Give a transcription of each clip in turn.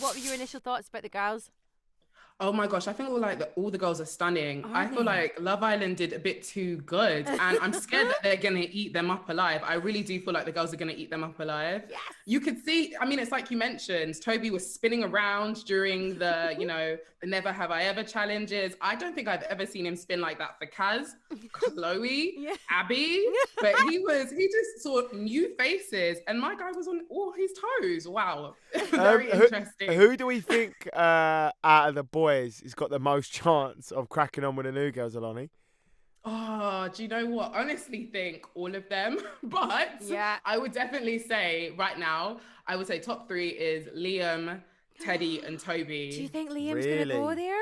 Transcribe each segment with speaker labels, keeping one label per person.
Speaker 1: what were your initial thoughts about the girls?
Speaker 2: Oh my gosh, I think all the girls are stunning. I
Speaker 1: Aren't
Speaker 2: feel
Speaker 1: they?
Speaker 2: like Love Island did a bit too good, and I'm scared that they're gonna eat them up alive. I really do feel like the girls are gonna eat them up alive.
Speaker 1: Yes.
Speaker 2: You could see, I mean, it's like you mentioned, Toby was spinning around during the, the Never Have I Ever challenges. I don't think I've ever seen him spin like that for Kaz, Chloe,
Speaker 1: Yeah.
Speaker 2: Abby, but he just saw new faces, and my guy was on all his toes. Wow, very interesting.
Speaker 3: Who do we think out of the boys has got the most chance of cracking on with the new girls, Oloni?
Speaker 2: Oh, do you know what? Honestly, think all of them, but
Speaker 1: Yeah.
Speaker 2: I would definitely say right now, I would say top three is Liam, Teddy, and Toby.
Speaker 1: Do you think Liam's gonna go there?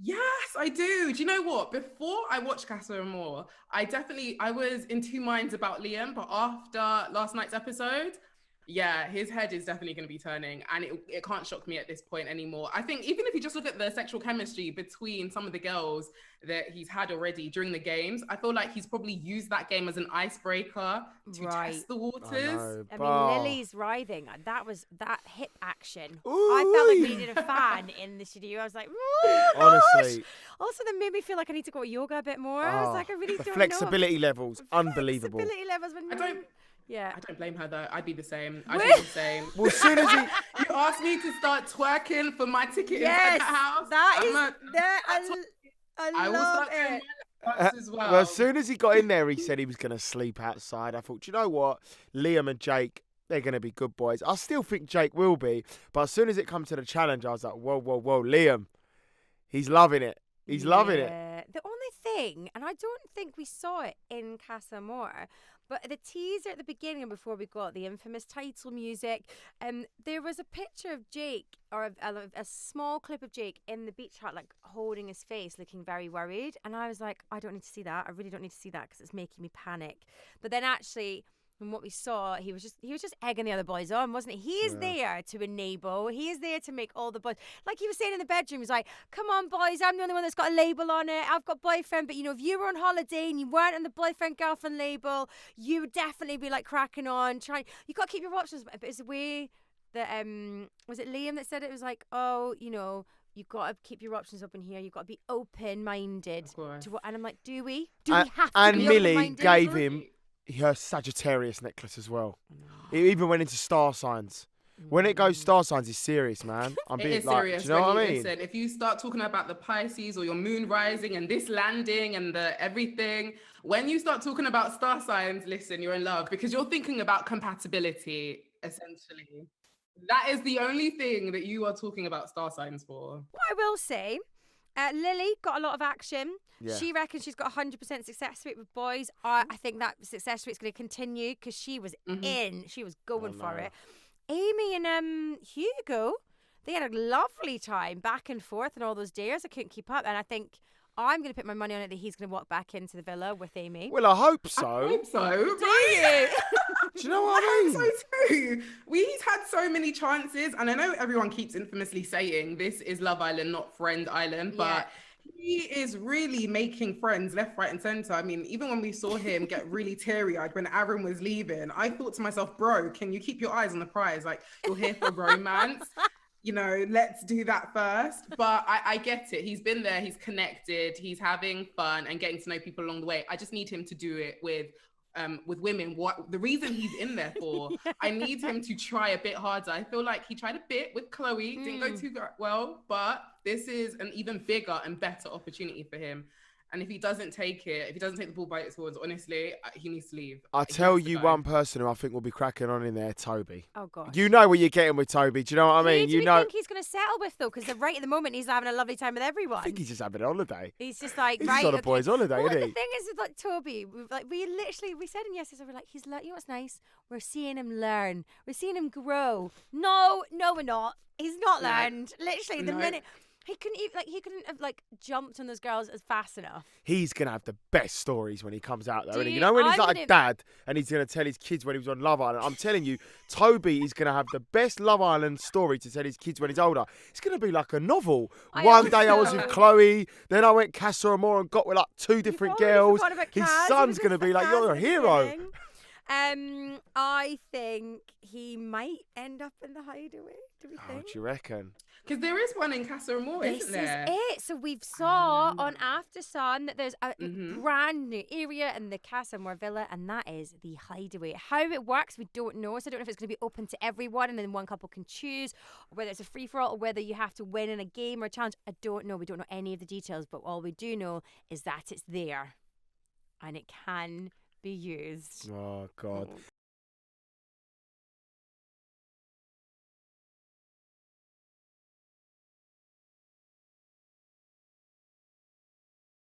Speaker 2: Yes, I do. Do you know what? Before I watched Casa Amor, I was in two minds about Liam, but after last night's episode, yeah, his head is definitely going to be turning, and it can't shock me at this point anymore. I think even if you just look at the sexual chemistry between some of the girls that he's had already during the games, I feel like he's probably used that game as an icebreaker to test the waters.
Speaker 1: I mean, Lily's writhing. That hip action. I felt like we needed a fan in the studio. I was like, oh,
Speaker 3: honestly.
Speaker 1: Gosh. Also, that made me feel like I need to go to yoga a bit more. I was like, I really don't know.
Speaker 3: Flexibility levels, unbelievable.
Speaker 1: Flexibility levels. Yeah.
Speaker 2: I don't blame her though. I'd be the same. I'd be the same.
Speaker 3: Well, as soon as
Speaker 2: you asked me to start twerking for my ticket inside the house,
Speaker 1: I love it.
Speaker 2: As well.
Speaker 3: Well, as soon as he got in there, he said he was going to sleep outside. I thought, you know what? Liam and Jake, they're going to be good boys. I still think Jake will be, but as soon as it comes to the challenge, I was like, whoa, Liam, he's loving it. He's loving it.
Speaker 1: The only thing, and I don't think we saw it in Casa Amor, but the teaser at the beginning, before we got the infamous title music, there was a picture of Jake, or a small clip of Jake in the beach hut, like holding his face, looking very worried. And I was like, I don't need to see that. I really don't need to see that because it's making me panic. But then actually, from what we saw, he was just egging the other boys on, wasn't he? He is there to enable. He is there to make all the boys, like he was saying in the bedroom. He's like, "Come on, boys! I'm the only one that's got a label on it. I've got boyfriend, but if you were on holiday and you weren't on the boyfriend girlfriend label, you would definitely be like cracking on. You got to keep your options." But it's the way that was it Liam that said it? It was like, "Oh, you've got to keep your options open here. You've got to be open-minded to what." And I'm like, "Do we? Do we have to?"
Speaker 3: And
Speaker 1: be
Speaker 3: Millie
Speaker 1: open-minded?
Speaker 3: gave him her Sagittarius necklace as well. It even went into star signs. When it goes star signs, it's serious, man. I'm being serious. Do you know what I mean?
Speaker 2: Listen, if you start talking about the Pisces or your moon rising and this landing and the everything, when you start talking about star signs, listen, you're in love because you're thinking about compatibility, essentially. That is the only thing that you are talking about star signs for.
Speaker 1: What I will say, Lily got a lot of action.
Speaker 3: Yeah.
Speaker 1: She reckons she's got 100% success rate with boys. I think that success rate's going to continue because she was she was going for it. Amy and Hugo, they had a lovely time back and forth and all those dares. I couldn't keep up, and I think I'm going to put my money on it that he's going to walk back into the villa with Amy.
Speaker 3: Well, I hope so.
Speaker 2: I hope so.
Speaker 1: Do you?
Speaker 3: Do you know what I mean?
Speaker 2: I hope so too. He's had so many chances, and I know everyone keeps infamously saying this is Love Island, not Friend Island, but he is really making friends left, right, and center. I mean, even when we saw him get really teary-eyed when Aaron was leaving, I thought to myself, bro, can you keep your eyes on the prize? Like, you're here for romance. Let's do that first. But I get it. He's been there. He's connected. He's having fun and getting to know people along the way. I just need him to do it with women. What the reason he's in there for? I need him to try a bit harder. I feel like he tried a bit with Chloe, didn't go too well, but this is an even bigger and better opportunity for him. And if he doesn't take the ball by its horns, honestly, he needs to leave.
Speaker 3: I'll tell you one person who I think will be cracking on in there, Toby.
Speaker 1: Oh, God.
Speaker 3: You know what you're getting with Toby. Do you know what I mean?
Speaker 1: Who do you think he's going to settle with, though? Because right at the moment, he's having a lovely time with everyone.
Speaker 3: I think he's just having a holiday.
Speaker 1: He's just like,
Speaker 3: he's on a boys' holiday, isn't he?
Speaker 1: The thing is with like Toby, we said in yesterday, we're like, you know what's nice? We're seeing him learn. We're seeing him grow. No, we're not. He's not learned. Literally, the minute... He couldn't have jumped on those girls as fast enough.
Speaker 3: He's gonna have the best stories when he comes out though, isn't he? You know when he's like a dad and he's gonna tell his kids when he was on Love Island. I'm telling you, Toby is gonna have the best Love Island story to tell his kids when he's older. It's gonna be like a novel. One day I was with Chloe, then I went Casa Amor and got with like two different girls. His son's gonna be like, you're a hero.
Speaker 1: I think he might end up in the hideaway. Do we
Speaker 3: Oh,
Speaker 1: think?
Speaker 3: do you reckon?
Speaker 2: Because there is one in Casa Amor, isn't there?
Speaker 1: This is it. So we've saw on After Sun that there's a brand new area in the Casa Amor villa, and that is the hideaway. How it works, we don't know. So I don't know if it's going to be open to everyone, and then one couple can choose, or whether it's a free for all, or whether you have to win in a game or a challenge. I don't know. We don't know any of the details, but all we do know is that it's there, and it can be used.
Speaker 3: Oh God.